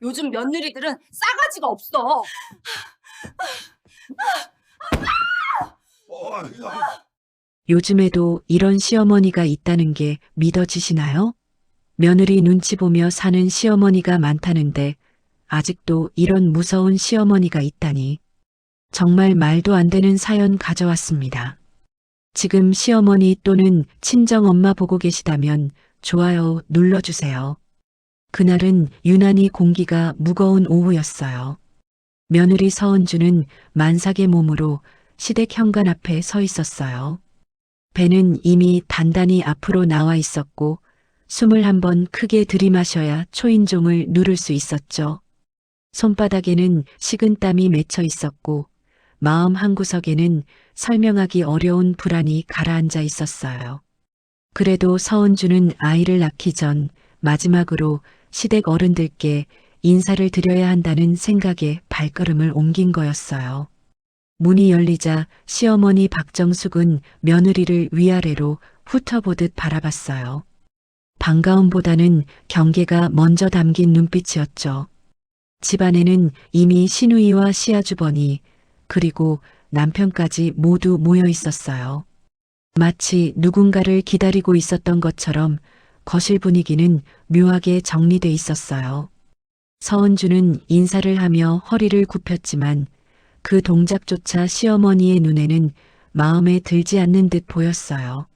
요즘 며느리들은 싸가지가 없어. 요즘에도 이런 시어머니가 있다는 게 믿어지시나요? 며느리 눈치 보며 사는 시어머니가 많다는데 아직도 이런 무서운 시어머니가 있다니. 정말 말도 안 되는 사연 가져왔습니다. 지금 시어머니 또는 친정엄마 보고 계시다면 좋아요 눌러주세요. 그날은 유난히 공기가 무거운 오후였어요. 며느리 서은주는 만삭의 몸으로 시댁 현관 앞에 서 있었어요. 배는 이미 단단히 앞으로 나와 있었고 숨을 한번 크게 들이마셔야 초인종을 누를 수 있었죠. 손바닥에는 식은땀이 맺혀 있었고 마음 한구석에는 설명하기 어려운 불안이 가라앉아 있었어요. 그래도 서은주는 아이를 낳기 전 마지막으로 시댁 어른들께 인사를 드려야 한다는 생각에 발걸음을 옮긴 거였어요. 문이 열리자 시어머니 박정숙은 며느리를 위아래로 훑어보듯 바라봤어요. 반가움보다는 경계가 먼저 담긴 눈빛이었죠. 집안에는 이미 시누이와 시아주버니 그리고 남편까지 모두 모여 있었어요. 마치 누군가를 기다리고 있었던 것처럼 거실 분위기는 묘하게 정리돼 있었어요. 서은주는 인사를 하며 허리를 굽혔지만 그 동작조차 시어머니의 눈에는 마음에 들지 않는 듯 보였어요.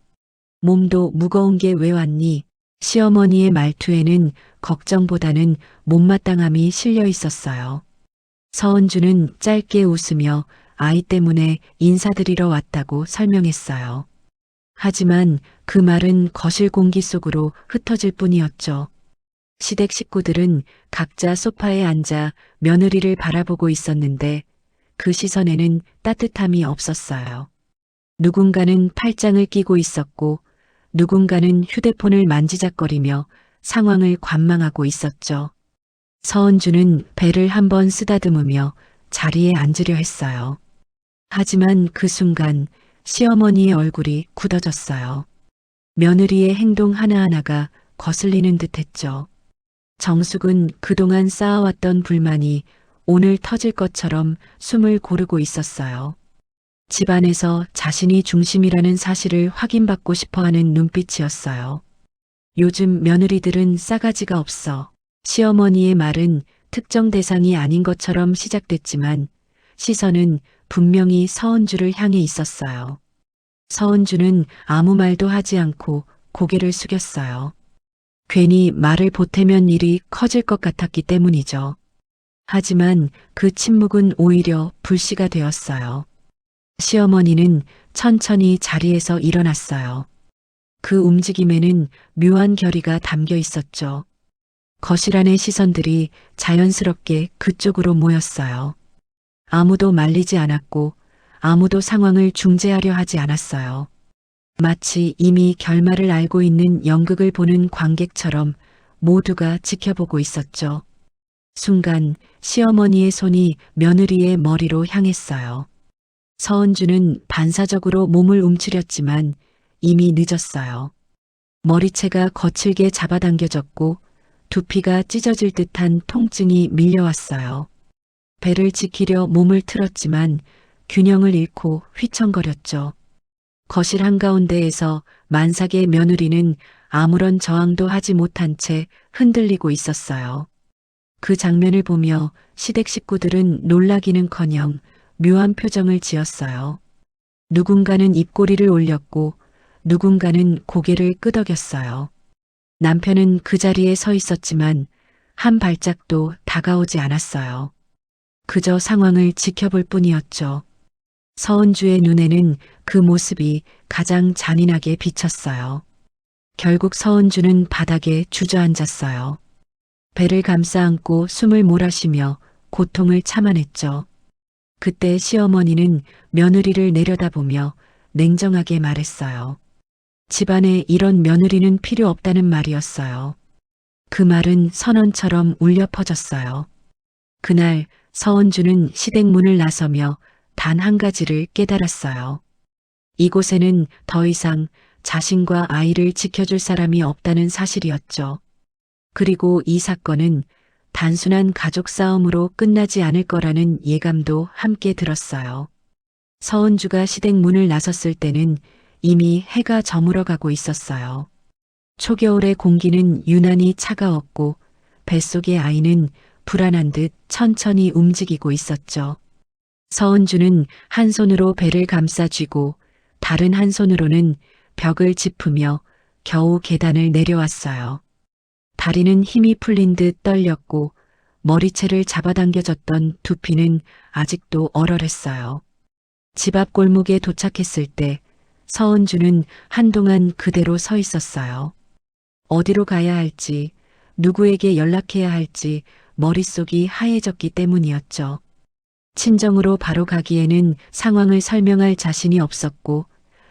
몸도 무거운 게 왜 왔니? 시어머니의 말투에는 걱정보다는 못마땅함이 실려 있었어요. 서은주는 짧게 웃으며 아이 때문에 인사드리러 왔다고 설명했어요. 하지만 그 말은 거실 공기 속으로 흩어질 뿐이었죠. 시댁 식구들은 각자 소파에 앉아 며느리를 바라보고 있었는데 그 시선에는 따뜻함이 없었어요. 누군가는 팔짱을 끼고 있었고 누군가는 휴대폰을 만지작거리며 상황을 관망하고 있었죠. 서은주는 배를 한번 쓰다듬으며 자리에 앉으려 했어요. 하지만 그 순간 시어머니의 얼굴이 굳어졌어요. 며느리의 행동 하나하나가 거슬리는 듯했죠. 정숙은 그동안 쌓아왔던 불만이 오늘 터질 것처럼 숨을 고르고 있었어요. 집안에서 자신이 중심이라는 사실을 확인받고 싶어하는 눈빛이었어요. 요즘 며느리들은 싸가지가 없어. 시어머니의 말은 특정 대상이 아닌 것처럼 시작됐지만 시선은 분명히 서은주를 향해 있었어요. 서은주는 아무 말도 하지 않고 고개를 숙였어요. 괜히 말을 보태면 일이 커질 것 같았기 때문이죠. 하지만 그 침묵은 오히려 불씨가 되었어요. 시어머니는 천천히 자리에서 일어났어요. 그 움직임에는 묘한 결의가 담겨 있었죠. 거실 안의 시선들이 자연스럽게 그쪽으로 모였어요. 아무도 말리지 않았고 아무도 상황을 중재하려 하지 않았어요. 마치 이미 결말을 알고 있는 연극을 보는 관객처럼 모두가 지켜보고 있었죠. 순간 시어머니의 손이 며느리의 머리로 향했어요. 서은주는 반사적으로 몸을 움츠렸지만 이미 늦었어요. 머리채가 거칠게 잡아당겨졌고 두피가 찢어질 듯한 통증이 밀려왔어요. 배를 지키려 몸을 틀었지만 균형을 잃고 휘청거렸죠. 거실 한가운데에서 만삭의 며느리는 아무런 저항도 하지 못한 채 흔들리고 있었어요. 그 장면을 보며 시댁 식구들은 놀라기는커녕 묘한 표정을 지었어요. 누군가는 입꼬리를 올렸고 누군가는 고개를 끄덕였어요. 남편은 그 자리에 서 있었지만 한 발짝도 다가오지 않았어요. 그저 상황을 지켜볼 뿐이었죠. 서은주의 눈에는 그 모습이 가장 잔인하게 비쳤어요. 결국 서은주는 바닥에 주저앉았어요. 배를 감싸 안고 숨을 몰아쉬며 고통을 참아냈죠. 그때 시어머니는 며느리를 내려다보며 냉정하게 말했어요. 집안에 이런 며느리는 필요 없다는 말이었어요. 그 말은 선언처럼 울려 퍼졌어요. 그날 서은주는 시댁 문을 나서며 단 한 가지를 깨달았어요. 이곳에는 더 이상 자신과 아이를 지켜줄 사람이 없다는 사실이었죠. 그리고 이 사건은 단순한 가족 싸움으로 끝나지 않을 거라는 예감도 함께 들었어요. 서은주가 시댁 문을 나섰을 때는 이미 해가 저물어 가고 있었어요. 초겨울의 공기는 유난히 차가웠고 뱃속의 아이는 불안한 듯 천천히 움직이고 있었죠. 서은주는 한 손으로 배를 감싸 쥐고 다른 한 손으로는 벽을 짚으며 겨우 계단을 내려왔어요. 다리는 힘이 풀린 듯 떨렸고 머리채를 잡아당겨졌던 두피는 아직도 얼얼했어요. 집 앞 골목에 도착했을 때 서은주는 한동안 그대로 서 있었어요. 어디로 가야 할지, 누구에게 연락해야 할지 머릿속이 하얘졌기 때문이었죠. 친정으로 바로 가기에는 상황을 설명할 자신이 없었고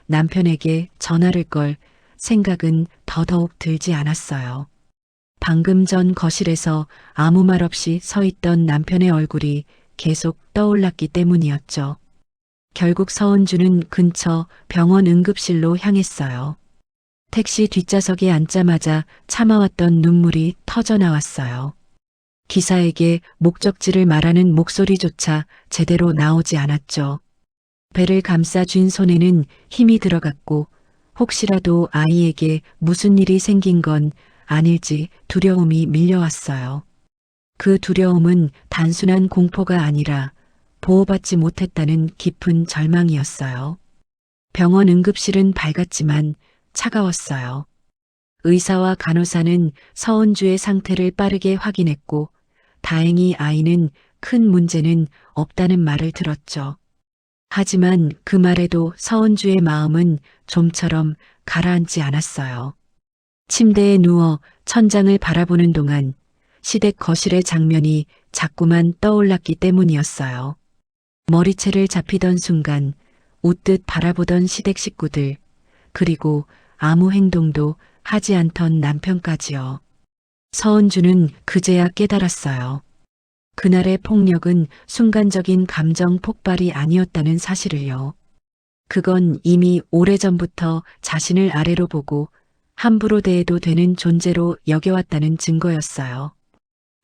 남편에게 전화를 걸 생각은 더더욱 들지 않았어요. 방금 전 거실에서 아무 말 없이 서 있던 남편의 얼굴이 계속 떠올랐기 때문이었죠. 결국 서은주는 근처 병원 응급실로 향했어요. 택시 뒷좌석에 앉자마자 참아왔던 눈물이 터져 나왔어요. 기사에게 목적지를 말하는 목소리조차 제대로 나오지 않았죠. 배를 감싸 쥔 손에는 힘이 들어갔고 혹시라도 아이에게 무슨 일이 생긴 건 아닐지 두려움이 밀려왔어요. 그 두려움은 단순한 공포가 아니라 보호받지 못했다는 깊은 절망이었어요. 병원 응급실은 밝았지만 차가웠어요. 의사와 간호사는 서은주의 상태를 빠르게 확인했고 다행히 아이는 큰 문제는 없다는 말을 들었죠. 하지만 그 말에도 서은주의 마음은 좀처럼 가라앉지 않았어요. 침대에 누워 천장을 바라보는 동안 시댁 거실의 장면이 자꾸만 떠올랐기 때문이었어요. 머리채를 잡히던 순간 웃듯 바라보던 시댁 식구들, 그리고 아무 행동도 하지 않던 남편까지요. 서은주는 그제야 깨달았어요. 그날의 폭력은 순간적인 감정 폭발이 아니었다는 사실을요. 그건 이미 오래전부터 자신을 아래로 보고 함부로 대해도 되는 존재로 여겨왔다는 증거였어요.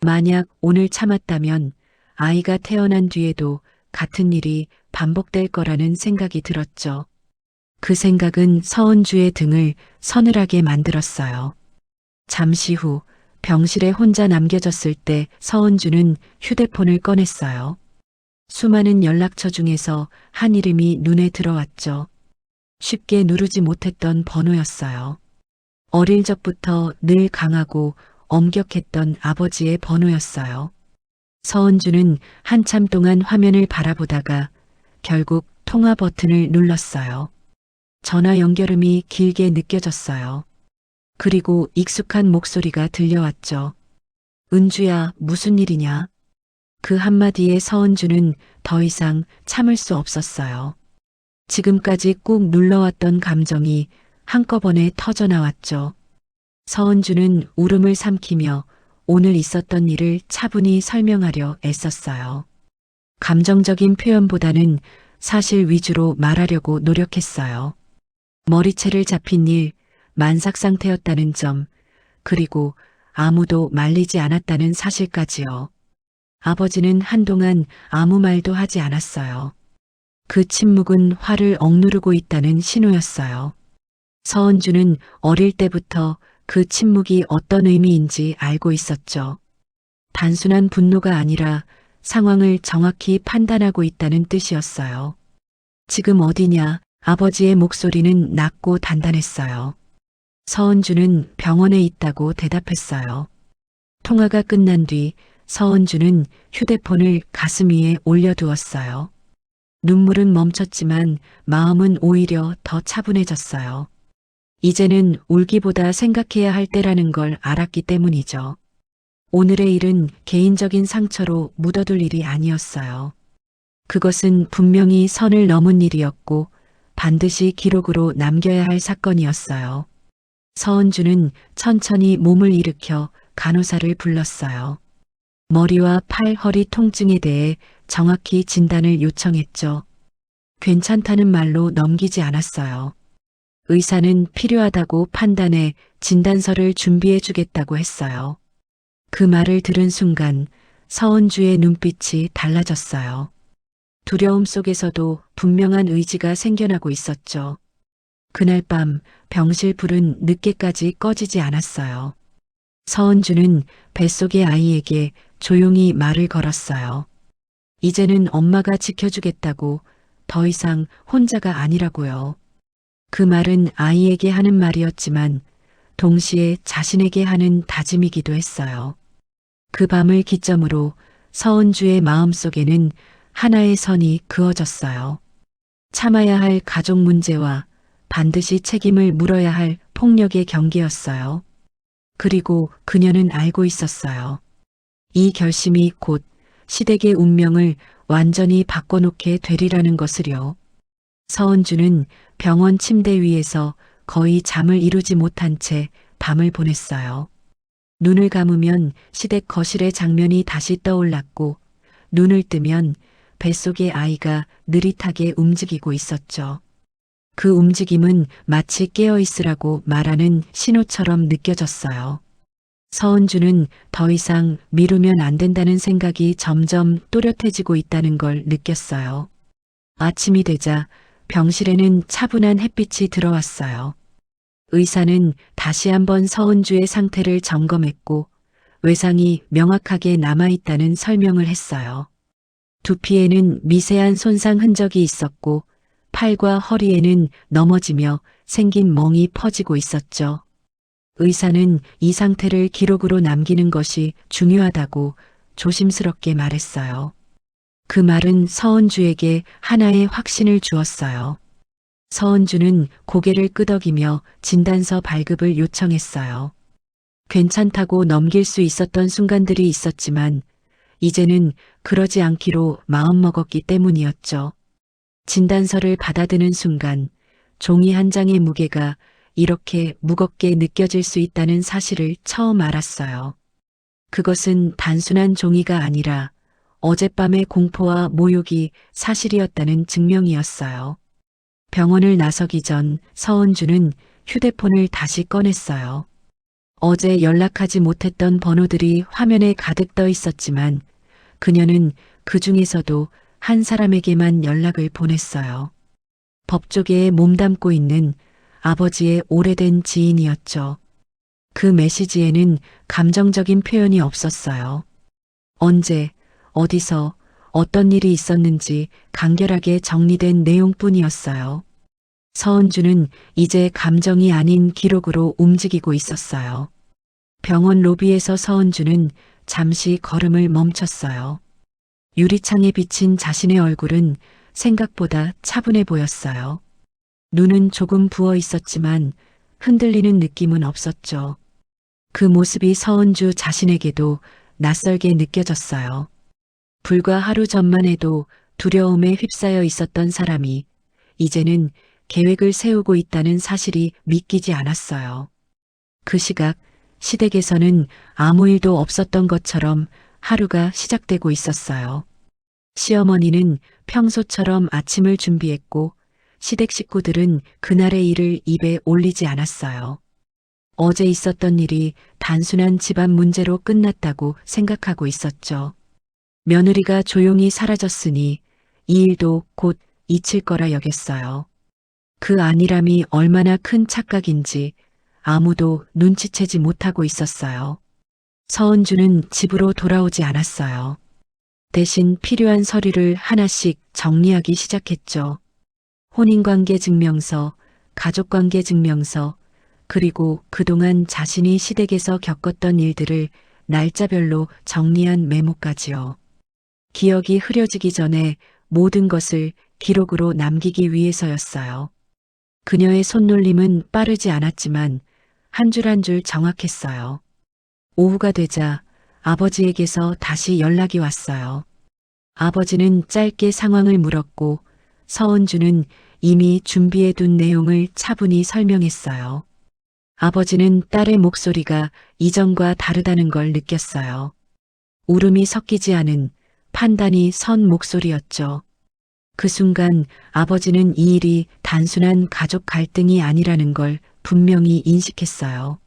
만약 오늘 참았다면 아이가 태어난 뒤에도 같은 일이 반복될 거라는 생각이 들었죠. 그 생각은 서은주의 등을 서늘하게 만들었어요. 잠시 후 병실에 혼자 남겨졌을 때 서은주는 휴대폰을 꺼냈어요. 수많은 연락처 중에서 한 이름이 눈에 들어왔죠. 쉽게 누르지 못했던 번호였어요. 어릴 적부터 늘 강하고 엄격했던 아버지의 번호였어요. 서은주는 한참 동안 화면을 바라보다가 결국 통화 버튼을 눌렀어요. 전화 연결음이 길게 느껴졌어요. 그리고 익숙한 목소리가 들려왔죠. 은주야, 무슨 일이냐? 그 한마디에 서은주는 더 이상 참을 수 없었어요. 지금까지 꾹 눌러왔던 감정이 한꺼번에 터져 나왔죠. 서은주는 울음을 삼키며 오늘 있었던 일을 차분히 설명하려 애썼어요. 감정적인 표현보다는 사실 위주로 말하려고 노력했어요. 머리채를 잡힌 일, 만삭 상태였다는 점, 그리고 아무도 말리지 않았다는 사실까지요. 아버지는 한동안 아무 말도 하지 않았어요. 그 침묵은 화를 억누르고 있다는 신호였어요. 서은주는 어릴 때부터 그 침묵이 어떤 의미인지 알고 있었죠. 단순한 분노가 아니라 상황을 정확히 판단하고 있다는 뜻이었어요. 지금 어디냐? 아버지의 목소리는 낮고 단단했어요. 서은주는 병원에 있다고 대답했어요. 통화가 끝난 뒤 서은주는 휴대폰을 가슴 위에 올려두었어요. 눈물은 멈췄지만 마음은 오히려 더 차분해졌어요. 이제는 울기보다 생각해야 할 때라는 걸 알았기 때문이죠. 오늘의 일은 개인적인 상처로 묻어둘 일이 아니었어요. 그것은 분명히 선을 넘은 일이었고 반드시 기록으로 남겨야 할 사건이었어요. 서은주는 천천히 몸을 일으켜 간호사를 불렀어요. 머리와 팔, 허리 통증에 대해 정확히 진단을 요청했죠. 괜찮다는 말로 넘기지 않았어요. 의사는 필요하다고 판단해 진단서를 준비해 주겠다고 했어요. 그 말을 들은 순간 서은주의 눈빛이 달라졌어요. 두려움 속에서도 분명한 의지가 생겨나고 있었죠. 그날 밤 병실 불은 늦게까지 꺼지지 않았어요. 서은주는 뱃속의 아이에게 조용히 말을 걸었어요. 이제는 엄마가 지켜주겠다고, 더 이상 혼자가 아니라고요. 그 말은 아이에게 하는 말이었지만 동시에 자신에게 하는 다짐이기도 했어요. 그 밤을 기점으로 서은주의 마음속에는 하나의 선이 그어졌어요. 참아야 할 가족 문제와 반드시 책임을 물어야 할 폭력의 경계였어요. 그리고 그녀는 알고 있었어요. 이 결심이 곧 시댁의 운명을 완전히 바꿔놓게 되리라는 것을요. 서은주는 병원 침대 위에서 거의 잠을 이루지 못한 채 밤을 보냈어요. 눈을 감으면 시댁 거실의 장면이 다시 떠올랐고, 눈을 뜨면 뱃속의 아이가 느릿하게 움직이고 있었죠. 그 움직임은 마치 깨어있으라고 말하는 신호처럼 느껴졌어요. 서은주는 더 이상 미루면 안 된다는 생각이 점점 또렷해지고 있다는 걸 느꼈어요. 아침이 되자 병실에는 차분한 햇빛이 들어왔어요. 의사는 다시 한번 서은주의 상태를 점검했고 외상이 명확하게 남아있다는 설명을 했어요. 두피에는 미세한 손상 흔적이 있었고 팔과 허리에는 넘어지며 생긴 멍이 퍼지고 있었죠. 의사는 이 상태를 기록으로 남기는 것이 중요하다고 조심스럽게 말했어요. 그 말은 서은주에게 하나의 확신을 주었어요. 서은주는 고개를 끄덕이며 진단서 발급을 요청했어요. 괜찮다고 넘길 수 있었던 순간들이 있었지만 이제는 그러지 않기로 마음먹었기 때문이었죠. 진단서를 받아드는 순간 종이 한 장의 무게가 이렇게 무겁게 느껴질 수 있다는 사실을 처음 알았어요. 그것은 단순한 종이가 아니라 어젯밤의 공포와 모욕이 사실이었다는 증명이었어요. 병원을 나서기 전 서은주는 휴대폰을 다시 꺼냈어요. 어제 연락하지 못했던 번호들이 화면에 가득 떠 있었지만 그녀는 그 중에서도 한 사람에게만 연락을 보냈어요. 법조계에 몸담고 있는 아버지의 오래된 지인이었죠. 그 메시지에는 감정적인 표현이 없었어요. 언제, 어디서, 어떤 일이 있었는지 간결하게 정리된 내용뿐이었어요. 서은주는 이제 감정이 아닌 기록으로 움직이고 있었어요. 병원 로비에서 서은주는 잠시 걸음을 멈췄어요. 유리창에 비친 자신의 얼굴은 생각보다 차분해 보였어요. 눈은 조금 부어 있었지만 흔들리는 느낌은 없었죠. 그 모습이 서은주 자신에게도 낯설게 느껴졌어요. 불과 하루 전만 해도 두려움에 휩싸여 있었던 사람이 이제는 계획을 세우고 있다는 사실이 믿기지 않았어요. 그 시각 시댁에서는 아무 일도 없었던 것처럼 하루가 시작되고 있었어요. 시어머니는 평소처럼 아침을 준비했고 시댁 식구들은 그날의 일을 입에 올리지 않았어요. 어제 있었던 일이 단순한 집안 문제로 끝났다고 생각하고 있었죠. 며느리가 조용히 사라졌으니 이 일도 곧 잊힐 거라 여겼어요. 그 안일함이 얼마나 큰 착각인지 아무도 눈치채지 못하고 있었어요. 서은주는 집으로 돌아오지 않았어요. 대신 필요한 서류를 하나씩 정리하기 시작했죠. 혼인관계 증명서, 가족관계 증명서, 그리고 그동안 자신이 시댁에서 겪었던 일들을 날짜별로 정리한 메모까지요. 기억이 흐려지기 전에 모든 것을 기록으로 남기기 위해서였어요. 그녀의 손놀림은 빠르지 않았지만 한 줄 한 줄 정확했어요. 오후가 되자 아버지에게서 다시 연락이 왔어요. 아버지는 짧게 상황을 물었고 서은주는 이미 준비해둔 내용을 차분히 설명했어요. 아버지는 딸의 목소리가 이전과 다르다는 걸 느꼈어요. 울음이 섞이지 않은 판단이 선 목소리였죠. 그 순간 아버지는 이 일이 단순한 가족 갈등이 아니라는 걸 분명히 인식했어요.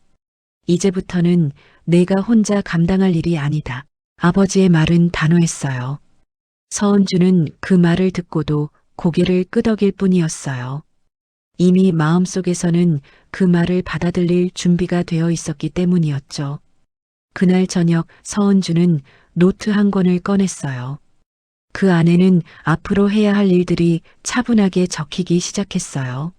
이제부터는 내가 혼자 감당할 일이 아니다. 아버지의 말은 단호했어요. 서은주는 그 말을 듣고도 고개를 끄덕일 뿐이었어요. 이미 마음속에서는 그 말을 받아들일 준비가 되어 있었기 때문이었죠. 그날 저녁 서은주는 노트 한 권을 꺼냈어요. 그 안에는 앞으로 해야 할 일들이 차분하게 적히기 시작했어요.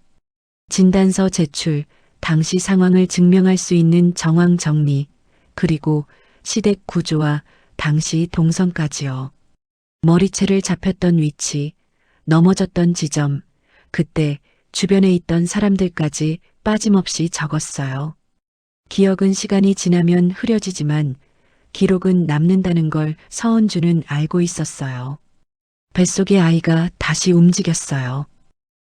진단서 제출, 당시 상황을 증명할 수 있는 정황 정리, 그리고 시댁 구조와 당시 동선까지요. 머리채를 잡혔던 위치, 넘어졌던 지점, 그때 주변에 있던 사람들까지 빠짐없이 적었어요. 기억은 시간이 지나면 흐려지지만 기록은 남는다는 걸 서은주는 알고 있었어요. 뱃속의 아이가 다시 움직였어요.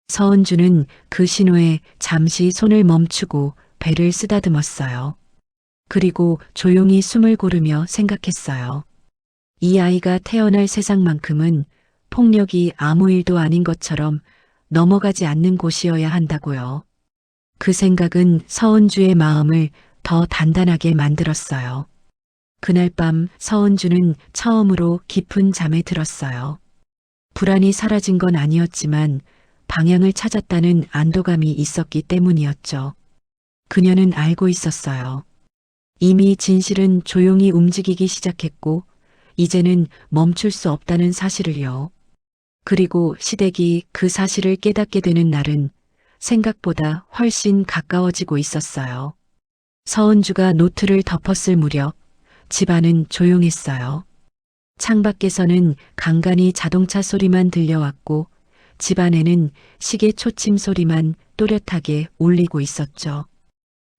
서은주는 그 신호에 잠시 손을 멈추고 배를 쓰다듬었어요. 그리고 조용히 숨을 고르며 생각했어요. 이 아이가 태어날 세상만큼은 폭력이 아무 일도 아닌 것처럼 넘어가지 않는 곳이어야 한다고요. 그 생각은 서은주의 마음을 더 단단하게 만들었어요. 그날 밤 서은주는 처음으로 깊은 잠에 들었어요. 불안이 사라진 건 아니었지만 방향을 찾았다는 안도감이 있었기 때문이었죠. 그녀는 알고 있었어요. 이미 진실은 조용히 움직이기 시작했고 이제는 멈출 수 없다는 사실을요. 그리고 시댁이 그 사실을 깨닫게 되는 날은 생각보다 훨씬 가까워지고 있었어요. 서은주가 노트를 덮었을 무렵 집안은 조용했어요. 창밖에서는 간간이 자동차 소리만 들려왔고 집안에는 시계 초침 소리만 또렷하게 울리고 있었죠.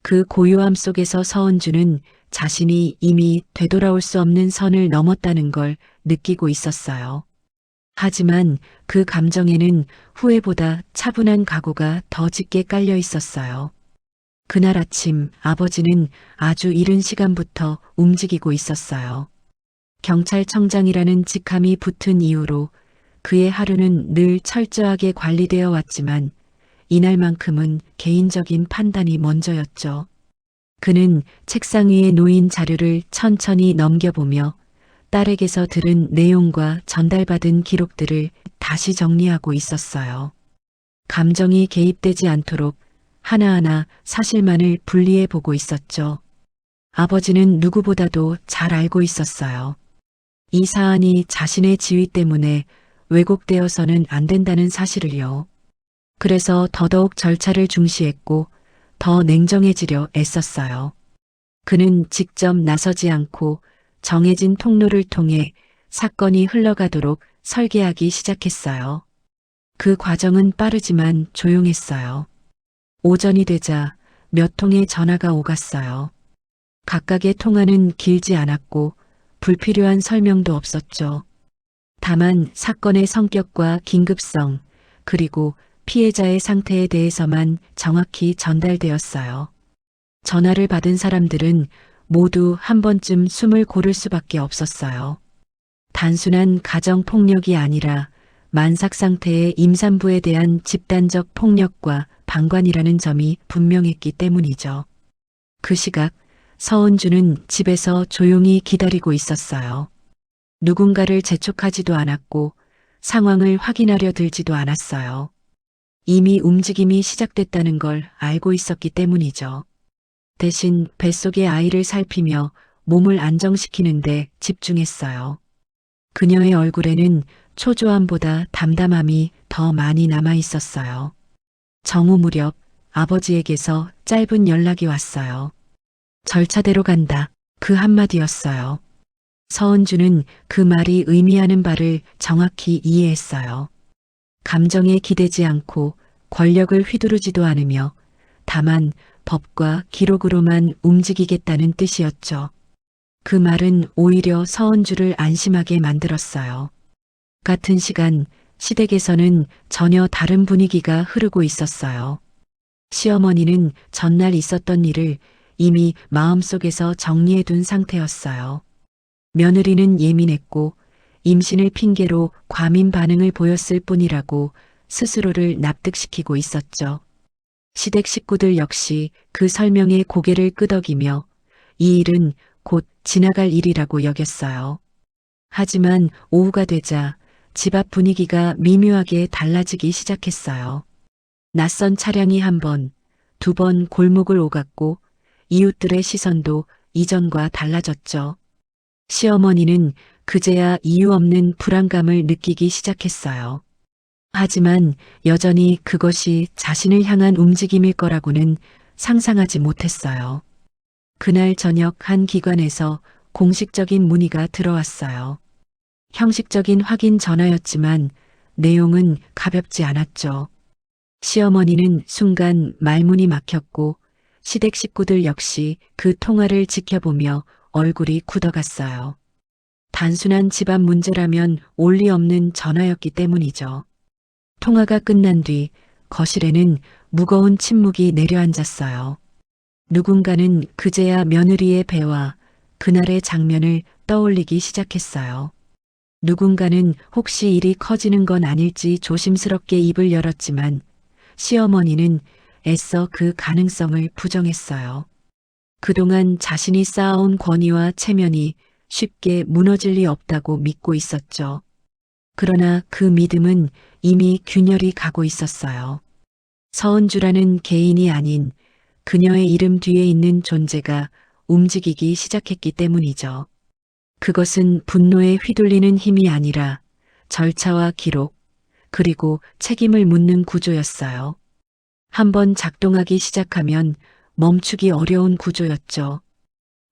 그 고요함 속에서 서은주는 자신이 이미 되돌아올 수 없는 선을 넘었다는 걸 느끼고 있었어요. 하지만 그 감정에는 후회보다 차분한 각오가 더 짙게 깔려 있었어요. 그날 아침 아버지는 아주 이른 시간부터 움직이고 있었어요. 경찰청장이라는 직함이 붙은 이후로 그의 하루는 늘 철저하게 관리되어 왔지만 이날만큼은 개인적인 판단이 먼저였죠. 그는 책상 위에 놓인 자료를 천천히 넘겨보며 딸에게서 들은 내용과 전달받은 기록들을 다시 정리하고 있었어요. 감정이 개입되지 않도록 하나하나 사실만을 분리해 보고 있었죠. 아버지는 누구보다도 잘 알고 있었어요. 이 사안이 자신의 지위 때문에 왜곡되어서는 안 된다는 사실을요. 그래서 더더욱 절차를 중시했고 더 냉정해지려 애썼어요. 그는 직접 나서지 않고 정해진 통로를 통해 사건이 흘러가도록 설계하기 시작했어요. 그 과정은 빠르지만 조용했어요. 오전이 되자 몇 통의 전화가 오갔어요. 각각의 통화는 길지 않았고 불필요한 설명도 없었죠. 다만 사건의 성격과 긴급성, 그리고 피해자의 상태에 대해서만 정확히 전달되었어요. 전화를 받은 사람들은 모두 한 번쯤 숨을 고를 수밖에 없었어요. 단순한 가정폭력이 아니라 만삭 상태의 임산부에 대한 집단적 폭력과 방관이라는 점이 분명했기 때문이죠. 그 시각 서은주는 집에서 조용히 기다리고 있었어요. 누군가를 재촉하지도 않았고 상황을 확인하려 들지도 않았어요. 이미 움직임이 시작됐다는 걸 알고 있었기 때문이죠. 대신 뱃속의 아이를 살피며 몸을 안정시키는데 집중했어요. 그녀의 얼굴에는 초조함보다 담담함이 더 많이 남아 있었어요. 정오 무렵 아버지에게서 짧은 연락이 왔어요. 절차대로 간다. 그 한마디였어요. 서은주는 그 말이 의미하는 바를 정확히 이해했어요. 감정에 기대지 않고 권력을 휘두르지도 않으며 다만 법과 기록으로만 움직이겠다는 뜻이었죠. 그 말은 오히려 서은주를 안심하게 만들었어요. 같은 시간 시댁에서는 전혀 다른 분위기가 흐르고 있었어요. 시어머니는 전날 있었던 일을 이미 마음속에서 정리해둔 상태였어요. 며느리는 예민했고 임신을 핑계로 과민 반응을 보였을 뿐이라고 스스로를 납득시키고 있었죠. 시댁 식구들 역시 그 설명에 고개를 끄덕이며 이 일은 곧 지나갈 일이라고 여겼어요. 하지만 오후가 되자 집 앞 분위기가 미묘하게 달라지기 시작했어요. 낯선 차량이 한 번, 두 번 골목을 오갔고 이웃들의 시선도 이전과 달라졌죠. 시어머니는 그제야 이유 없는 불안감을 느끼기 시작했어요. 하지만 여전히 그것이 자신을 향한 움직임일 거라고는 상상하지 못했어요. 그날 저녁 한 기관에서 공식적인 문의가 들어왔어요. 형식적인 확인 전화였지만 내용은 가볍지 않았죠. 시어머니는 순간 말문이 막혔고 시댁 식구들 역시 그 통화를 지켜보며 얼굴이 굳어갔어요. 단순한 집안 문제라면 올리 없는 전화였기 때문이죠. 통화가 끝난 뒤 거실에는 무거운 침묵이 내려앉았어요. 누군가는 그제야 며느리의 배와 그날의 장면을 떠올리기 시작했어요. 누군가는 혹시 일이 커지는 건 아닐지 조심스럽게 입을 열었지만 시어머니는 애써 그 가능성을 부정했어요. 그동안 자신이 쌓아온 권위와 체면이 쉽게 무너질 리 없다고 믿고 있었죠. 그러나 그 믿음은 이미 균열이 가고 있었어요. 서은주라는 개인이 아닌 그녀의 이름 뒤에 있는 존재가 움직이기 시작했기 때문이죠. 그것은 분노에 휘둘리는 힘이 아니라 절차와 기록, 그리고 책임을 묻는 구조였어요. 한번 작동하기 시작하면 멈추기 어려운 구조였죠.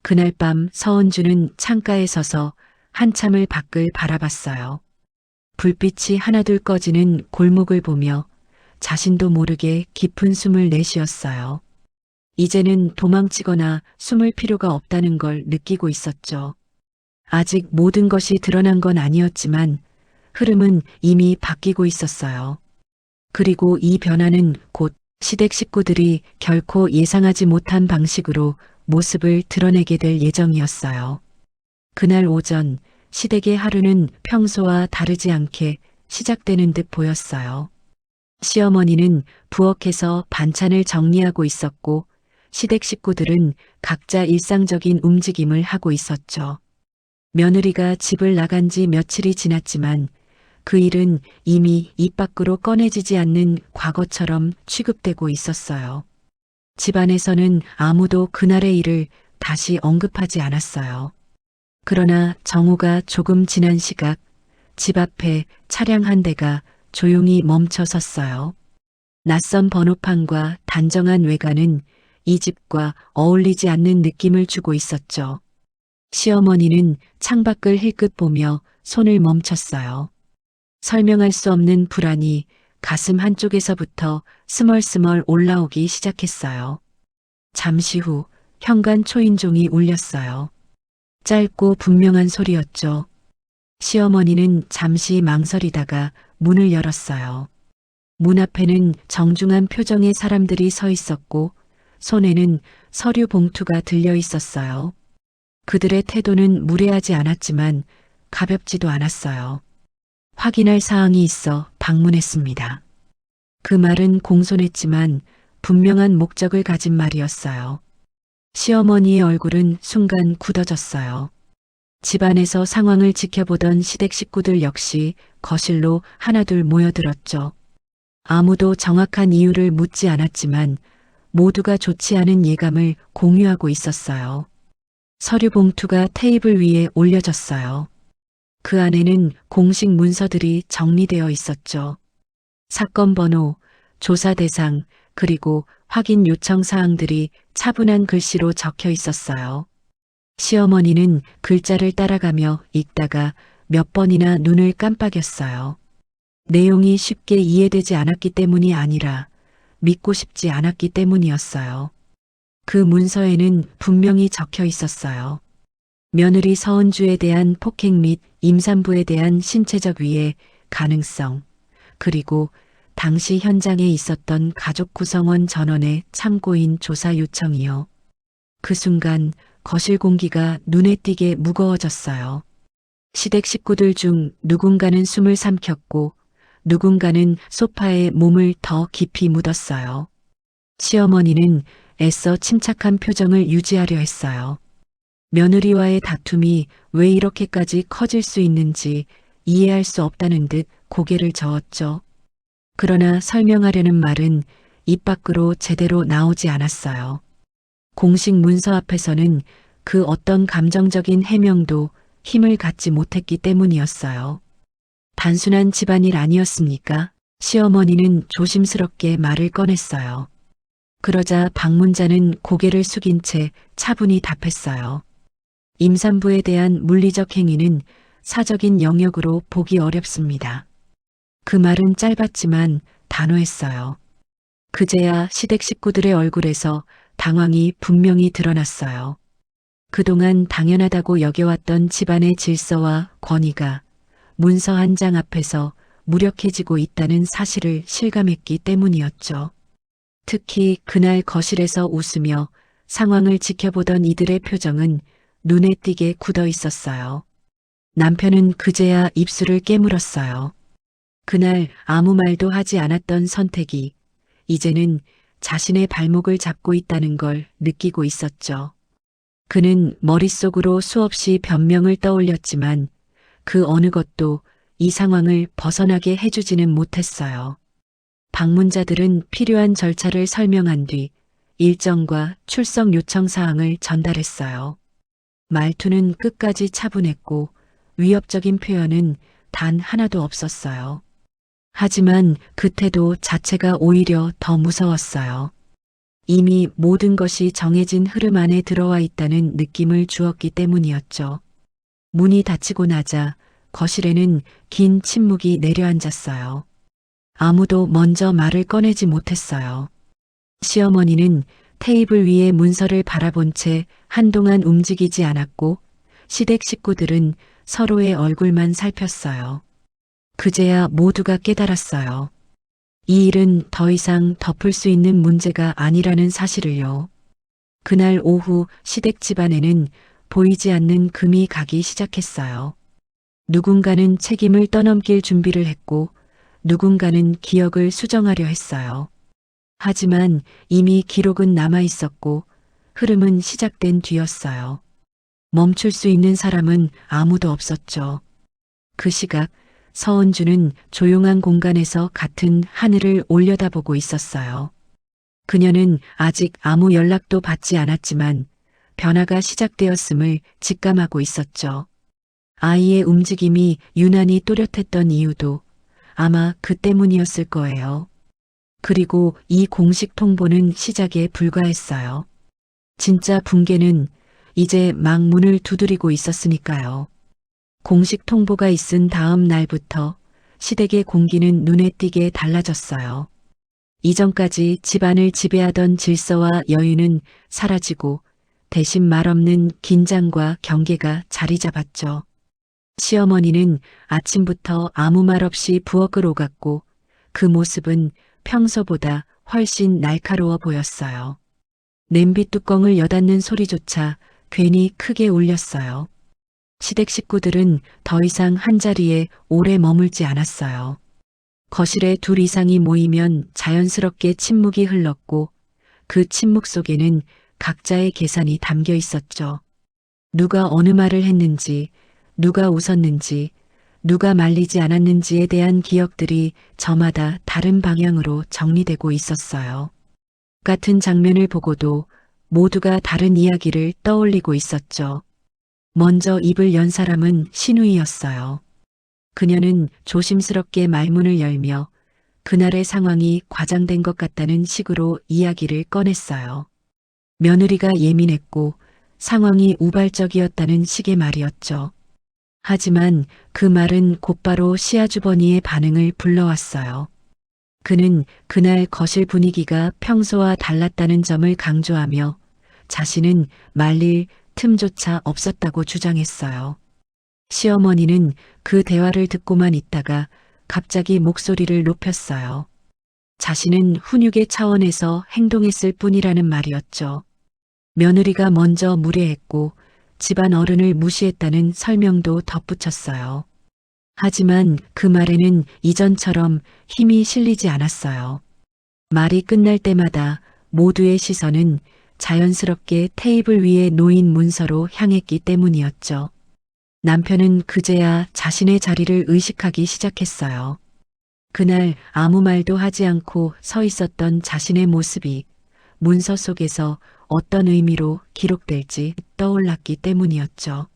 그날 밤 서은주는 창가에 서서 한참을 밖을 바라봤어요. 불빛이 하나둘 꺼지는 골목을 보며 자신도 모르게 깊은 숨을 내쉬었어요. 이제는 도망치거나 숨을 필요가 없다는 걸 느끼고 있었죠. 아직 모든 것이 드러난 건 아니었지만 흐름은 이미 바뀌고 있었어요. 그리고 이 변화는 곧 시댁 식구들이 결코 예상하지 못한 방식으로 모습을 드러내게 될 예정이었어요. 그날 오전 시댁의 하루는 평소와 다르지 않게 시작되는 듯 보였어요. 시어머니는 부엌에서 반찬을 정리하고 있었고 시댁 식구들은 각자 일상적인 움직임을 하고 있었죠. 며느리가 집을 나간 지 며칠이 지났지만 그 일은 이미 입 밖으로 꺼내지지 않는 과거처럼 취급되고 있었어요. 집안에서는 아무도 그날의 일을 다시 언급하지 않았어요. 그러나 정오가 조금 지난 시각 집 앞에 차량 한 대가 조용히 멈춰 섰어요. 낯선 번호판과 단정한 외관은 이 집과 어울리지 않는 느낌을 주고 있었죠. 시어머니는 창밖을 힐끗 보며 손을 멈췄어요. 설명할 수 없는 불안이 가슴 한쪽에서부터 스멀스멀 올라오기 시작했어요. 잠시 후 현관 초인종이 울렸어요. 짧고 분명한 소리였죠. 시어머니는 잠시 망설이다가 문을 열었어요. 문 앞에는 정중한 표정의 사람들이 서 있었고 손에는 서류 봉투가 들려 있었어요. 그들의 태도는 무례하지 않았지만 가볍지도 않았어요. 확인할 사항이 있어 방문했습니다. 그 말은 공손했지만 분명한 목적을 가진 말이었어요. 시어머니의 얼굴은 순간 굳어졌어요. 집안에서 상황을 지켜보던 시댁 식구들 역시 거실로 하나둘 모여들었죠. 아무도 정확한 이유를 묻지 않았지만 모두가 좋지 않은 예감을 공유하고 있었어요. 서류 봉투가 테이블 위에 올려졌어요. 그 안에는 공식 문서들이 정리되어 있었죠. 사건 번호, 조사 대상, 그리고 확인 요청 사항들이 차분한 글씨로 적혀 있었어요. 시어머니는 글자를 따라가며 읽다가 몇 번이나 눈을 깜빡였어요. 내용이 쉽게 이해되지 않았기 때문이 아니라 믿고 싶지 않았기 때문이었어요. 그 문서에는 분명히 적혀 있었어요. 며느리 서은주에 대한 폭행 및 임산부에 대한 신체적 위해 가능성, 그리고 당시 현장에 있었던 가족 구성원 전원의 참고인 조사 요청이요. 그 순간 거실 공기가 눈에 띄게 무거워졌어요. 시댁 식구들 중 누군가는 숨을 삼켰고 누군가는 소파에 몸을 더 깊이 묻었어요. 시어머니는 애써 침착한 표정을 유지하려 했어요. 며느리와의 다툼이 왜 이렇게까지 커질 수 있는지 이해할 수 없다는 듯 고개를 저었죠. 그러나 설명하려는 말은 입 밖으로 제대로 나오지 않았어요. 공식 문서 앞에서는 그 어떤 감정적인 해명도 힘을 갖지 못했기 때문이었어요. 단순한 집안일 아니었습니까? 시어머니는 조심스럽게 말을 꺼냈어요. 그러자 방문자는 고개를 숙인 채 차분히 답했어요. 임산부에 대한 물리적 행위는 사적인 영역으로 보기 어렵습니다. 그 말은 짧았지만 단호했어요. 그제야 시댁 식구들의 얼굴에서 당황이 분명히 드러났어요. 그동안 당연하다고 여겨왔던 집안의 질서와 권위가 문서 한 장 앞에서 무력해지고 있다는 사실을 실감했기 때문이었죠. 특히 그날 거실에서 웃으며 상황을 지켜보던 이들의 표정은 눈에 띄게 굳어 있었어요. 남편은 그제야 입술을 깨물었어요. 그날 아무 말도 하지 않았던 선택이 이제는 자신의 발목을 잡고 있다는 걸 느끼고 있었죠. 그는 머릿속으로 수없이 변명을 떠올렸지만 그 어느 것도 이 상황을 벗어나게 해주지는 못했어요. 방문자들은 필요한 절차를 설명한 뒤 일정과 출석 요청 사항을 전달했어요. 말투는 끝까지 차분했고 위협적인 표현은 단 하나도 없었어요. 하지만 그 태도 자체가 오히려 더 무서웠어요. 이미 모든 것이 정해진 흐름 안에 들어와 있다는 느낌을 주었기 때문이었죠. 문이 닫히고 나자 거실에는 긴 침묵이 내려앉았어요. 아무도 먼저 말을 꺼내지 못했어요. 시어머니는 테이블 위에 문서를 바라본 채 한동안 움직이지 않았고 시댁 식구들은 서로의 얼굴만 살폈어요. 그제야 모두가 깨달았어요. 이 일은 더 이상 덮을 수 있는 문제가 아니라는 사실을요. 그날 오후 시댁 집안에는 보이지 않는 금이 가기 시작했어요. 누군가는 책임을 떠넘길 준비를 했고 누군가는 기억을 수정하려 했어요. 하지만 이미 기록은 남아 있었고 흐름은 시작된 뒤였어요. 멈출 수 있는 사람은 아무도 없었죠. 그 시각 서은주는 조용한 공간에서 같은 하늘을 올려다보고 있었어요. 그녀는 아직 아무 연락도 받지 않았지만 변화가 시작되었음을 직감하고 있었죠. 아이의 움직임이 유난히 또렷했던 이유도 아마 그 때문이었을 거예요. 그리고 이 공식 통보는 시작에 불과했어요. 진짜 붕괴는 이제 막 문을 두드리고 있었으니까요. 공식 통보가 있은 다음 날부터 시댁의 공기는 눈에 띄게 달라졌어요. 이전까지 집안을 지배하던 질서와 여유는 사라지고 대신 말없는 긴장과 경계가 자리 잡았죠. 시어머니는 아침부터 아무 말 없이 부엌을 오갔고 그 모습은 평소보다 훨씬 날카로워 보였어요. 냄비 뚜껑을 여닫는 소리조차 괜히 크게 울렸어요. 시댁 식구들은 더 이상 한자리에 오래 머물지 않았어요. 거실에 둘 이상이 모이면 자연스럽게 침묵이 흘렀고 그 침묵 속에는 각자의 계산이 담겨 있었죠. 누가 어느 말을 했는지, 누가 웃었는지, 누가 말리지 않았는지에 대한 기억들이 저마다 다른 방향으로 정리되고 있었어요. 같은 장면을 보고도 모두가 다른 이야기를 떠올리고 있었죠. 먼저 입을 연 사람은 신우이였어요. 그녀는 조심스럽게 말문을 열며 그날의 상황이 과장된 것 같다는 식으로 이야기를 꺼냈어요. 며느리가 예민했고 상황이 우발적이었다는 식의 말이었죠. 하지만 그 말은 곧바로 시아주버니의 반응을 불러왔어요. 그는 그날 거실 분위기가 평소와 달랐다는 점을 강조하며 자신은 말릴 틈조차 없었다고 주장했어요. 시어머니는 그 대화를 듣고만 있다가 갑자기 목소리를 높였어요. 자신은 훈육의 차원에서 행동했을 뿐이라는 말이었죠. 며느리가 먼저 무례했고 집안 어른을 무시했다는 설명도 덧붙였어요. 하지만 그 말에는 이전처럼 힘이 실리지 않았어요. 말이 끝날 때마다 모두의 시선은 자연스럽게 테이블 위에 놓인 문서로 향했기 때문이었죠. 남편은 그제야 자신의 자리를 의식하기 시작했어요. 그날 아무 말도 하지 않고 서 있었던 자신의 모습이 문서 속에서 어떤 의미로 기록될지 떠올랐기 때문이었죠.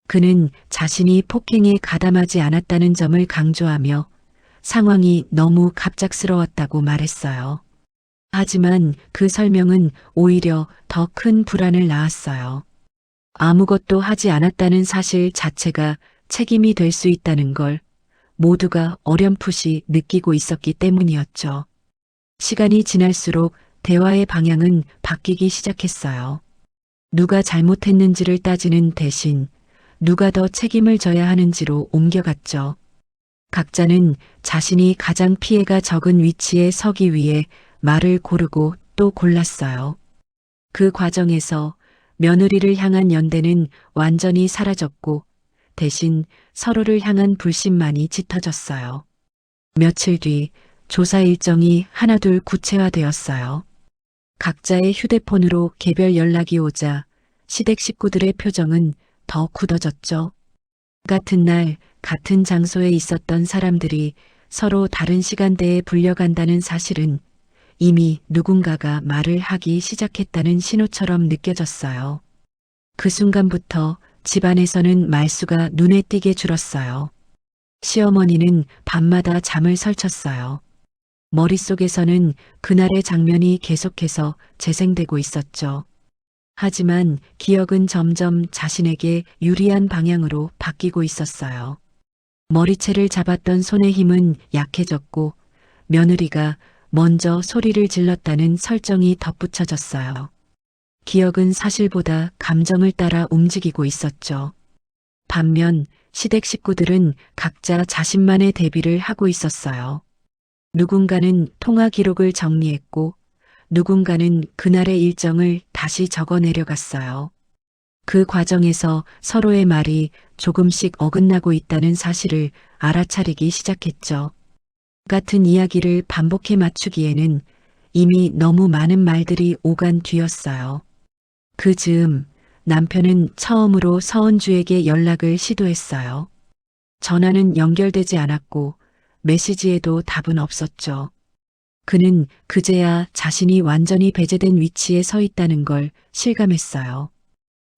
그는 자신이 폭행에 가담하지 않았다는 점을 강조하며 상황이 너무 갑작스러웠다고 말했어요. 하지만 그 설명은 오히려 더 큰 불안을 낳았어요. 아무것도 하지 않았다는 사실 자체가 책임이 될 수 있다는 걸 모두가 어렴풋이 느끼고 있었기 때문이었죠. 시간이 지날수록 대화의 방향은 바뀌기 시작했어요. 누가 잘못했는지를 따지는 대신 누가 더 책임을 져야 하는지로 옮겨갔죠. 각자는 자신이 가장 피해가 적은 위치에 서기 위해 말을 고르고 또 골랐어요. 그 과정에서 며느리를 향한 연대는 완전히 사라졌고 대신 서로를 향한 불신만이 짙어졌어요. 며칠 뒤 조사 일정이 하나둘 구체화되었어요. 각자의 휴대폰으로 개별 연락이 오자 시댁 식구들의 표정은 더 굳어졌죠. 같은 날 같은 장소에 있었던 사람들이 서로 다른 시간대에 불려간다는 사실은 이미 누군가가 말을 하기 시작했다는 신호처럼 느껴졌어요. 그 순간부터 집안에서는 말수가 눈에 띄게 줄었어요. 시어머니는 밤마다 잠을 설쳤어요. 머릿속에서는 그날의 장면이 계속해서 재생되고 있었죠. 하지만 기억은 점점 자신에게 유리한 방향으로 바뀌고 있었어요. 머리채를 잡았던 손의 힘은 약해졌고 며느리가 먼저 소리를 질렀다는 설정이 덧붙여졌어요. 기억은 사실보다 감정을 따라 움직이고 있었죠. 반면 시댁 식구들은 각자 자신만의 대비를 하고 있었어요. 누군가는 통화 기록을 정리했고 누군가는 그날의 일정을 다시 적어 내려갔어요. 그 과정에서 서로의 말이 조금씩 어긋나고 있다는 사실을 알아차리기 시작했죠. 같은 이야기를 반복해 맞추기에는 이미 너무 많은 말들이 오간 뒤였어요. 그 즈음 남편은 처음으로 서은주에게 연락을 시도했어요. 전화는 연결되지 않았고 메시지에도 답은 없었죠. 그는 그제야 자신이 완전히 배제된 위치에 서 있다는 걸 실감했어요.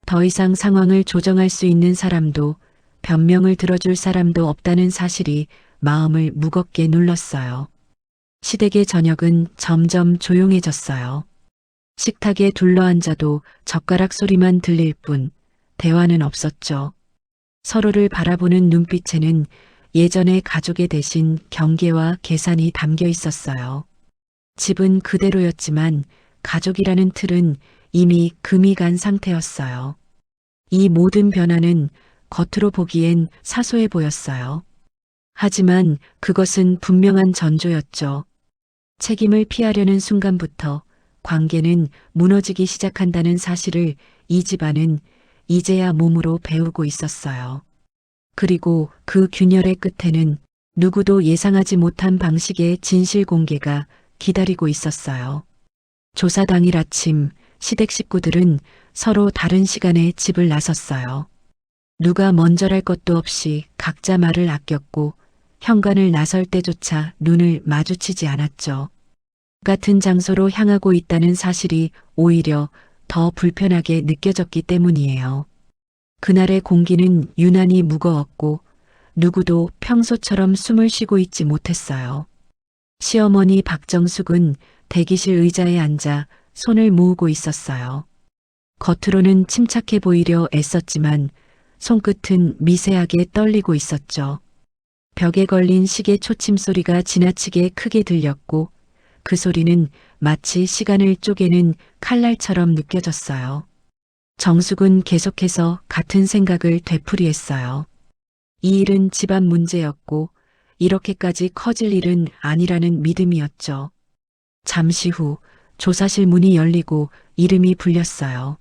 더 이상 상황을 조정할 수 있는 사람도 변명을 들어줄 사람도 없다는 사실이 마음을 무겁게 눌렀어요. 시댁의 저녁은 점점 조용해졌어요. 식탁에 둘러앉아도 젓가락 소리만 들릴 뿐 대화는 없었죠. 서로를 바라보는 눈빛에는 예전의 가족의 대신 경계와 계산이 담겨 있었어요. 집은 그대로였지만 가족이라는 틀은 이미 금이 간 상태였어요. 이 모든 변화는 겉으로 보기엔 사소해 보였어요. 하지만 그것은 분명한 전조였죠. 책임을 피하려는 순간부터 관계는 무너지기 시작한다는 사실을 이 집안은 이제야 몸으로 배우고 있었어요. 그리고 그 균열의 끝에는 누구도 예상하지 못한 방식의 진실 공개가 기다리고 있었어요. 조사 당일 아침 시댁 식구들은 서로 다른 시간에 집을 나섰어요. 누가 먼저랄 것도 없이 각자 말을 아꼈고 현관을 나설 때조차 눈을 마주치지 않았죠. 같은 장소로 향하고 있다는 사실이 오히려 더 불편하게 느껴졌기 때문이에요. 그날의 공기는 유난히 무거웠고 누구도 평소처럼 숨을 쉬고 있지 못했어요. 시어머니 박정숙은 대기실 의자에 앉아 손을 모으고 있었어요. 겉으로는 침착해 보이려 애썼지만 손끝은 미세하게 떨리고 있었죠. 벽에 걸린 시계 초침 소리가 지나치게 크게 들렸고 그 소리는 마치 시간을 쪼개는 칼날처럼 느껴졌어요. 정숙은 계속해서 같은 생각을 되풀이했어요. 이 일은 집안 문제였고 이렇게까지 커질 일은 아니라는 믿음이었죠. 잠시 후 조사실 문이 열리고 이름이 불렸어요.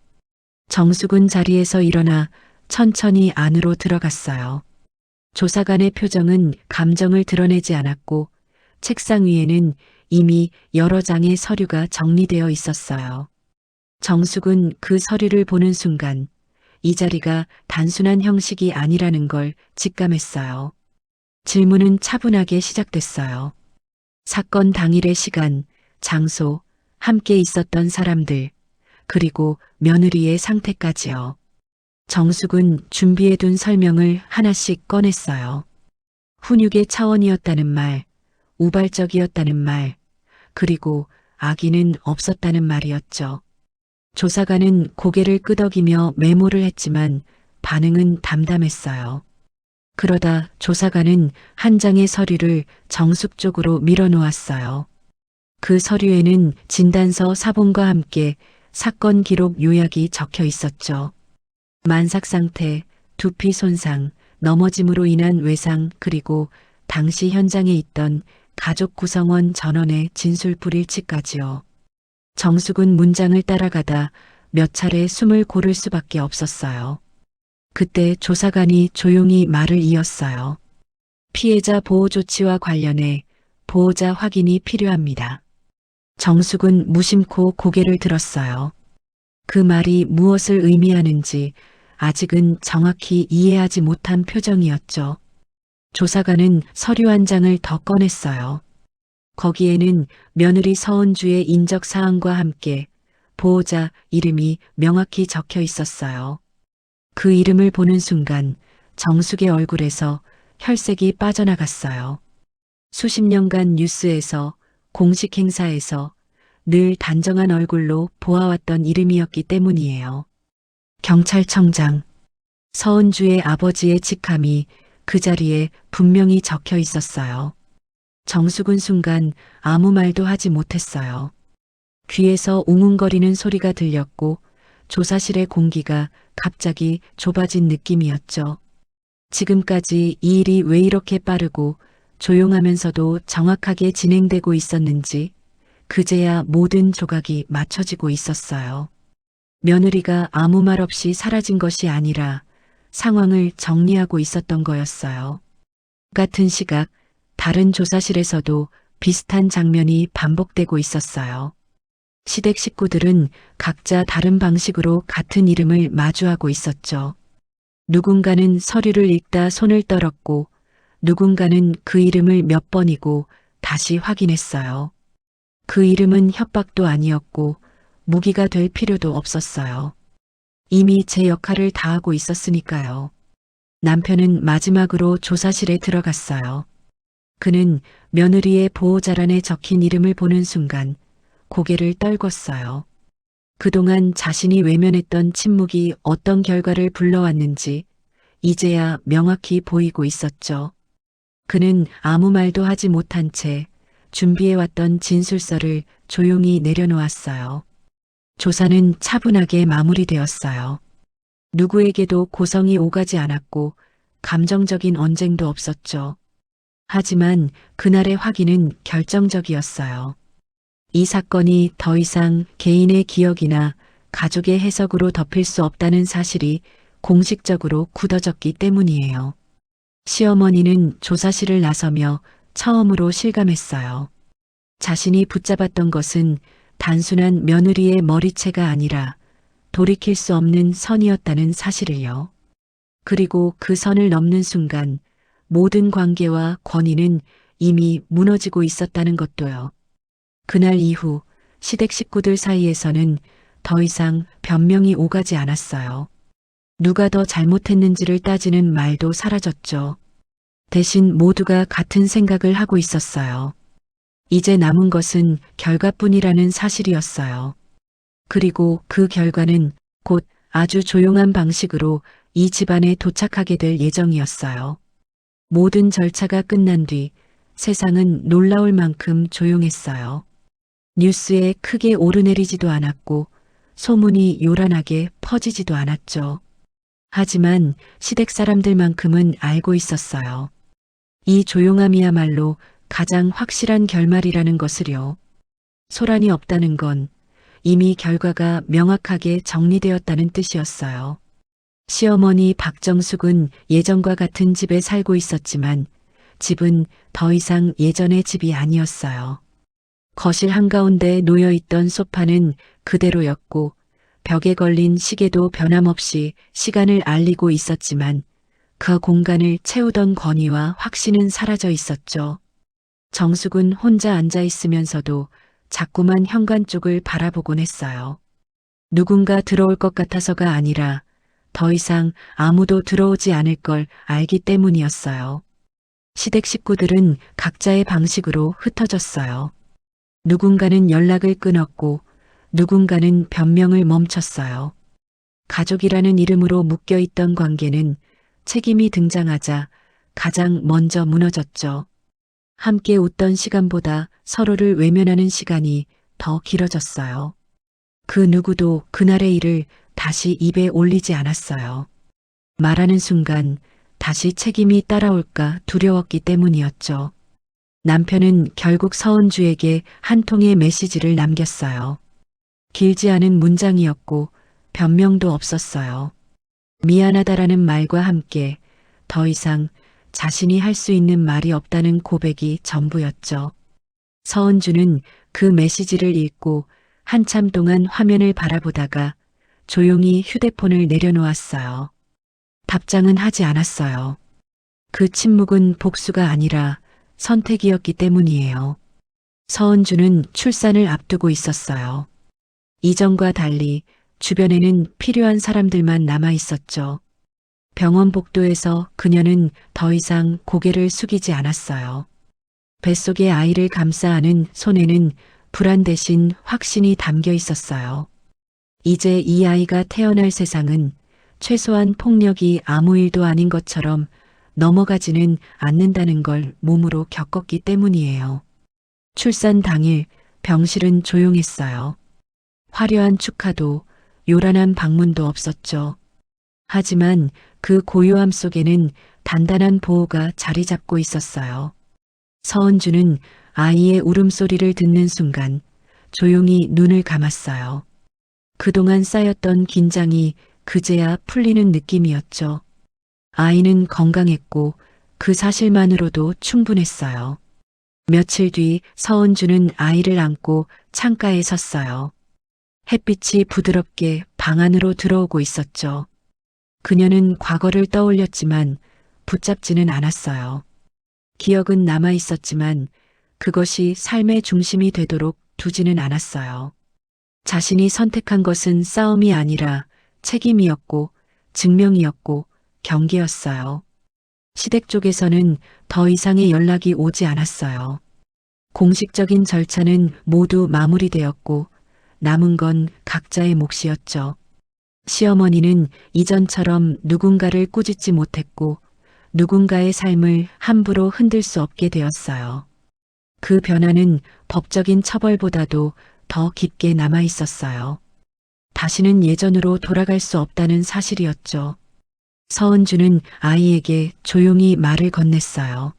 정숙은 자리에서 일어나 천천히 안으로 들어갔어요. 조사관의 표정은 감정을 드러내지 않았고 책상 위에는 이미 여러 장의 서류가 정리되어 있었어요. 정숙은 그 서류를 보는 순간 이 자리가 단순한 형식이 아니라는 걸 직감했어요. 질문은 차분하게 시작됐어요. 사건 당일의 시간, 장소, 함께 있었던 사람들, 그리고 며느리의 상태까지요. 정숙은 준비해둔 설명을 하나씩 꺼냈어요. 훈육의 차원이었다는 말, 우발적이었다는 말, 그리고 아기는 없었다는 말이었죠. 조사관은 고개를 끄덕이며 메모를 했지만 반응은 담담했어요. 그러다 조사관은 한 장의 서류를 정숙 쪽으로 밀어놓았어요. 그 서류에는 진단서 사본과 함께 사건 기록 요약이 적혀 있었죠. 만삭 상태, 두피 손상, 넘어짐으로 인한 외상, 그리고 당시 현장에 있던 가족 구성원 전원의 진술 불일치까지요. 정숙은 문장을 따라가다 몇 차례 숨을 고를 수밖에 없었어요. 그때 조사관이 조용히 말을 이었어요. 피해자 보호 조치와 관련해 보호자 확인이 필요합니다. 정숙은 무심코 고개를 들었어요. 그 말이 무엇을 의미하는지 아직은 정확히 이해하지 못한 표정이었죠. 조사관은 서류 한 장을 더 꺼냈어요. 거기에는 며느리 서은주의 인적 사항과 함께 보호자 이름이 명확히 적혀 있었어요. 그 이름을 보는 순간 정숙의 얼굴에서 혈색이 빠져나갔어요. 수십 년간 뉴스에서 공식 행사에서 늘 단정한 얼굴로 보아왔던 이름이었기 때문이에요. 경찰청장. 서은주의 아버지의 직함이 그 자리에 분명히 적혀 있었어요. 정숙은 순간 아무 말도 하지 못했어요. 귀에서 웅웅거리는 소리가 들렸고 조사실의 공기가 갑자기 좁아진 느낌이었죠. 지금까지 이 일이 왜 이렇게 빠르고 조용하면서도 정확하게 진행되고 있었는지 그제야 모든 조각이 맞춰지고 있었어요. 며느리가 아무 말 없이 사라진 것이 아니라 상황을 정리하고 있었던 거였어요. 같은 시각 다른 조사실에서도 비슷한 장면이 반복되고 있었어요. 시댁 식구들은 각자 다른 방식으로 같은 이름을 마주하고 있었죠. 누군가는 서류를 읽다 손을 떨었고 누군가는 그 이름을 몇 번이고 다시 확인했어요. 그 이름은 협박도 아니었고 무기가 될 필요도 없었어요. 이미 제 역할을 다하고 있었으니까요. 남편은 마지막으로 조사실에 들어갔어요. 그는 며느리의 보호자란에 적힌 이름을 보는 순간 고개를 떨궜어요. 그동안 자신이 외면했던 침묵이 어떤 결과를 불러왔는지 이제야 명확히 보이고 있었죠. 그는 아무 말도 하지 못한 채 준비해왔던 진술서를 조용히 내려놓았어요. 조사는 차분하게 마무리되었어요. 누구에게도 고성이 오가지 않았고 감정적인 언쟁도 없었죠. 하지만 그날의 확인은 결정적이었어요. 이 사건이 더 이상 개인의 기억이나 가족의 해석으로 덮일 수 없다는 사실이 공식적으로 굳어졌기 때문이에요. 시어머니는 조사실을 나서며 처음으로 실감했어요. 자신이 붙잡았던 것은 단순한 며느리의 머리채가 아니라 돌이킬 수 없는 선이었다는 사실을요. 그리고 그 선을 넘는 순간 모든 관계와 권위는 이미 무너지고 있었다는 것도요. 그날 이후 시댁 식구들 사이에서는 더 이상 변명이 오가지 않았어요. 누가 더 잘못했는지를 따지는 말도 사라졌죠. 대신 모두가 같은 생각을 하고 있었어요. 이제 남은 것은 결과뿐이라는 사실이었어요. 그리고 그 결과는 곧 아주 조용한 방식으로 이 집안에 도착하게 될 예정이었어요. 모든 절차가 끝난 뒤 세상은 놀라울 만큼 조용했어요. 뉴스에 크게 오르내리지도 않았고 소문이 요란하게 퍼지지도 않았죠. 하지만 시댁 사람들만큼은 알고 있었어요. 이 조용함이야말로 가장 확실한 결말이라는 것을요. 소란이 없다는 건 이미 결과가 명확하게 정리되었다는 뜻이었어요. 시어머니 박정숙은 예전과 같은 집에 살고 있었지만 집은 더 이상 예전의 집이 아니었어요. 거실 한가운데 놓여있던 소파는 그대로였고 벽에 걸린 시계도 변함없이 시간을 알리고 있었지만 그 공간을 채우던 권위와 확신은 사라져 있었죠. 정숙은 혼자 앉아 있으면서도 자꾸만 현관 쪽을 바라보곤 했어요. 누군가 들어올 것 같아서가 아니라 더 이상 아무도 들어오지 않을 걸 알기 때문이었어요. 시댁 식구들은 각자의 방식으로 흩어졌어요. 누군가는 연락을 끊었고 누군가는 변명을 멈췄어요. 가족이라는 이름으로 묶여있던 관계는 책임이 등장하자 가장 먼저 무너졌죠. 함께 웃던 시간보다 서로를 외면하는 시간이 더 길어졌어요. 그 누구도 그날의 일을 다시 입에 올리지 않았어요. 말하는 순간 다시 책임이 따라올까 두려웠기 때문이었죠. 남편은 결국 서은주에게 한 통의 메시지를 남겼어요. 길지 않은 문장이었고 변명도 없었어요. 미안하다라는 말과 함께 더 이상 자신이 할 수 있는 말이 없다는 고백이 전부였죠. 서은주는 그 메시지를 읽고 한참 동안 화면을 바라보다가 조용히 휴대폰을 내려놓았어요. 답장은 하지 않았어요. 그 침묵은 복수가 아니라 선택이었기 때문이에요. 서은주는 출산을 앞두고 있었어요. 이전과 달리 주변에는 필요한 사람들만 남아 있었죠. 병원 복도에서 그녀는 더 이상 고개를 숙이지 않았어요. 뱃속의 아이를 감싸 안은 손에는 불안 대신 확신이 담겨 있었어요. 이제 이 아이가 태어날 세상은 최소한 폭력이 아무 일도 아닌 것처럼 넘어가지는 않는다는 걸 몸으로 겪었기 때문이에요. 출산 당일 병실은 조용했어요. 화려한 축하도 요란한 방문도 없었죠. 하지만 그 고요함 속에는 단단한 보호가 자리 잡고 있었어요. 서은주는 아이의 울음소리를 듣는 순간 조용히 눈을 감았어요. 그동안 쌓였던 긴장이 그제야 풀리는 느낌이었죠. 아이는 건강했고 그 사실만으로도 충분했어요. 며칠 뒤 서은주는 아이를 안고 창가에 섰어요. 햇빛이 부드럽게 방 안으로 들어오고 있었죠. 그녀는 과거를 떠올렸지만 붙잡지는 않았어요. 기억은 남아 있었지만 그것이 삶의 중심이 되도록 두지는 않았어요. 자신이 선택한 것은 싸움이 아니라 책임이었고 증명이었고 경계였어요. 시댁 쪽에서는 더 이상의 연락이 오지 않았어요. 공식적인 절차는 모두 마무리되었고 남은 건 각자의 몫이었죠. 시어머니는 이전처럼 누군가를 꾸짖지 못했고 누군가의 삶을 함부로 흔들 수 없게 되었어요. 그 변화는 법적인 처벌보다도 더 깊게 남아 있었어요. 다시는 예전으로 돌아갈 수 없다는 사실이었죠. 서은주는 아이에게 조용히 말을 건넸어요.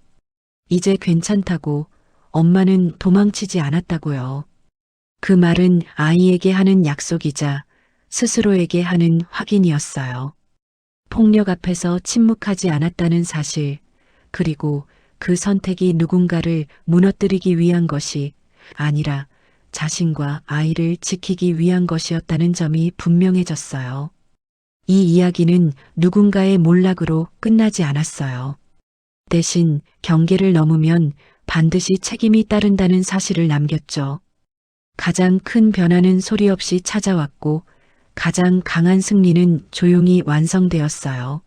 이제 괜찮다고, 엄마는 도망치지 않았다고요. 그 말은 아이에게 하는 약속이자 스스로에게 하는 확인이었어요. 폭력 앞에서 침묵하지 않았다는 사실, 그리고 그 선택이 누군가를 무너뜨리기 위한 것이 아니라 자신과 아이를 지키기 위한 것이었다는 점이 분명해졌어요. 이 이야기는 누군가의 몰락으로 끝나지 않았어요. 대신 경계를 넘으면 반드시 책임이 따른다는 사실을 남겼죠. 가장 큰 변화는 소리 없이 찾아왔고 가장 강한 승리는 조용히 완성되었어요.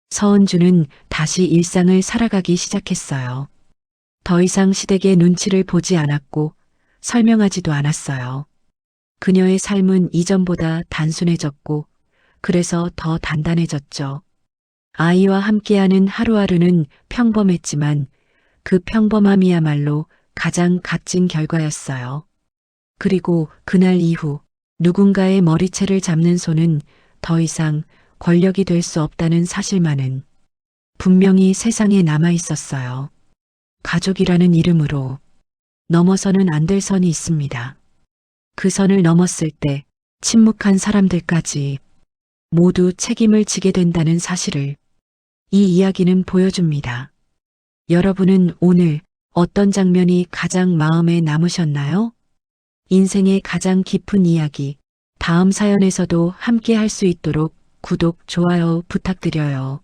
서은주는 다시 일상을 살아가기 시작했어요. 더 이상 시댁의 눈치를 보지 않았고 설명하지도 않았어요. 그녀의 삶은 이전보다 단순해졌고 그래서 더 단단해졌죠. 아이와 함께하는 하루하루는 평범했지만 그 평범함이야말로 가장 값진 결과였어요. 그리고 그날 이후 누군가의 머리채를 잡는 손은 더 이상 권력이 될 수 없다는 사실만은 분명히 세상에 남아 있었어요. 가족이라는 이름으로 넘어서는 안 될 선이 있습니다. 그 선을 넘었을 때 침묵한 사람들까지 모두 책임을 지게 된다는 사실을 이 이야기는 보여줍니다. 여러분은 오늘 어떤 장면이 가장 마음에 남으셨나요? 인생의 가장 깊은 이야기, 다음 사연에서도 함께 할 수 있도록 구독, 좋아요 부탁드려요.